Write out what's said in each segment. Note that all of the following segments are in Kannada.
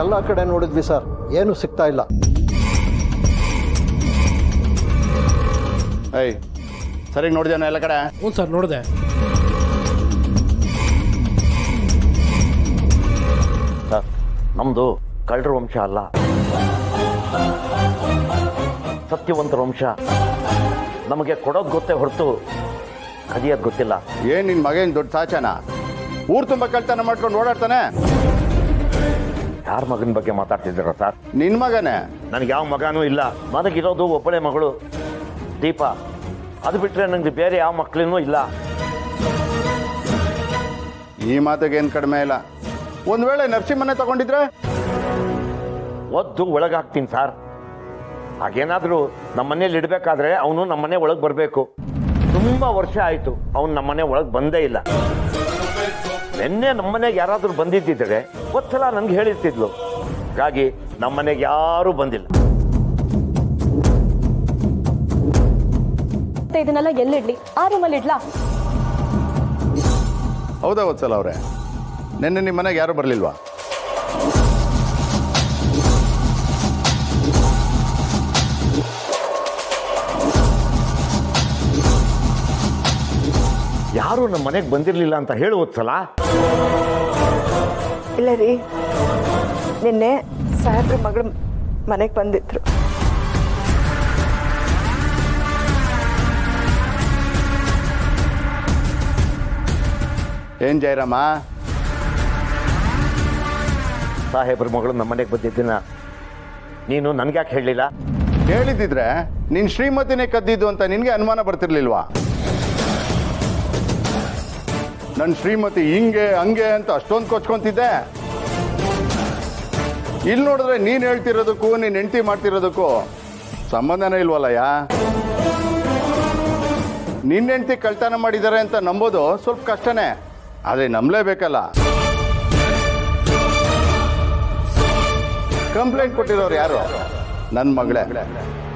ಎಲ್ಲ ಕಡೆ ನೋಡಿದ್ವಿ ಸರ್, ಏನು ಸಿಗ್ತಾ ಇಲ್ಲ. ಸರಿ ನೋಡಿದೇನೋ ಎಲ್ಲ ಕಡೆ? ಹ್ಞೂ ಸರ್, ನೋಡಿದೆ. ಸರ್, ನಮ್ಮದು ಕಳ್ಳರ ವಂಶ ಅಲ್ಲ, ಸತ್ಯವಂತರ ವಂಶ. ನಮಗೆ ಕೊಡೋದು ಗೊತ್ತೇ ಹೊರತು ಕದಿಯೋದು ಗೊತ್ತಿಲ್ಲ. ಏನ್ ನಿನ್ ಮಗೇನ್ ದೊಡ್ಡ ಸಾಚನ? ಊರು ತುಂಬ ಕಳ್ತನ ಮಾಡ್ಕೊಂಡು ಓಡಾಡ್ತಾನೆ. ಯಾರ ಮಗನ ಬಗ್ಗೆ ಮಾತಾಡ್ತಿದ್ದೀರ ಸರ್? ನಿನ್ ಮಗನೇ. ನನಗೆ ಯಾವ ಮಗನೂ ಇಲ್ಲ. ನನಗಿರೋದು ಒಬ್ಬಳೆ ಮಗಳು ದೀಪ. ಅದು ಬಿಟ್ಟರೆ ನನಗೆ ಬೇರೆ ಯಾವ ಮಕ್ಕಳೂ ಇಲ್ಲ. ಈ ಮಾತಿಗೇನು ಕಡಿಮೆ ಇಲ್ಲ. ಒಂದ್ ವೇಳೆ ನರಸಿಂಹನೇ ತಗೊಂಡಿದ್ರೆ ಒದ್ದು ಒಳಗಾಗ್ತೀನಿ ಸರ್. ಹಾಗೇನಾದರೂ ನಮ್ಮ ಮನೇಲಿ ಇಡಬೇಕಾದ್ರೆ ಅವನು ನಮ್ಮನೆ ಒಳಗೆ ಬರಬೇಕು. ತುಂಬ ವರ್ಷ ಆಯಿತು ಅವನು ನಮ್ಮನೆ ಒಳಗೆ ಬಂದೇ ಇಲ್ಲ. ನಿನ್ನೆ ನಮ್ಮನೆಗೆ ಯಾರಾದರೂ ಬಂದಿದ್ದಿದ್ರೆ ಗೊತ್ತಲ್ಲ ನನಗೆ ಹೇಳಿರ್ತಿದ್ಲು. ಹಾಗಾಗಿ ನಮ್ಮನೆಗೆ ಯಾರೂ ಬಂದಿಲ್ಲ. ಇದನ್ನೆಲ್ಲ ಎಲ್ಲಿಡ್ಲಿ? ಆ ರೂಮಲ್ಲಿ ಇಡ್ಲಾ? ಹೌದಾ ವತ್ಸಲ ಅವ್ರೆ, ನಿನ್ನೆ ನಿಮ್ಮ ಮನೆಗೆ ಯಾರು ಬರಲಿಲ್ವಾ? ಯಾರು ನಮ್ಮ ಮನೆಗೆ ಬಂದಿರಲಿಲ್ಲ ಅಂತ ಹೇಳು ವತ್ಸಲ. ಇಲ್ಲ ರೀ, ನಿನ್ನೆ ಸಾಹೇಬ್ರ ಮಗಳು ಮನೆಗೆ ಬಂದಿದ್ರು. ಏನ್ ಜಯರಾಮ? ಸಾಹೇಬ್ರ ಮಗಳು ನಮ್ಮ ಮನೆಗೆ ಬಂದಿದ್ದೀನ ನೀನು ನನ್ಗ್ಯಾಕೆ ಹೇಳಲಿಲ್ಲ? ಹೇಳಿದ್ರೆ ನಿನ್ ಶ್ರೀಮತಿನೇ ಕದ್ದಿದ್ದು ಅಂತ ನಿನ್ಗೆ ಅನುಮಾನ ಬರ್ತಿರ್ಲಿಲ್ವಾ? ನನ್ನ ಶ್ರೀಮತಿ ಹಿಂಗೆ ಹಂಗೆ ಅಂತ ಅಷ್ಟೊಂದು ಕೊಚ್ಕೊಂತಿದ್ದೆ. ಇಲ್ಲಿ ನೋಡಿದ್ರೆ ನೀನ್ ಹೇಳ್ತಿರೋದಕ್ಕೂ ನೀನ್ ಹೆಂಡತಿ ಮಾಡ್ತಿರೋದಕ್ಕೂ ಸಂಬಂಧನೇ ಇಲ್ವಲ್ಲಯ್ಯ. ನಿನ್ನ ಹೆಂಡತಿ ಕಳ್ತನ ಮಾಡಿದ್ದಾರೆ ಅಂತ ನಂಬೋದು ಸ್ವಲ್ಪ ಕಷ್ಟನೇ, ಆದ್ರೆ ನಂಬಲೇಬೇಕಲ್ಲ. ಕಂಪ್ಲೇಂಟ್ ಕೊಟ್ಟಿರೋರು ಯಾರು? ನನ್ನ ಮಗಳೇ.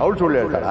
ಅವಳು ಸುಳ್ಳು ಹೇಳ್ತಾಳ?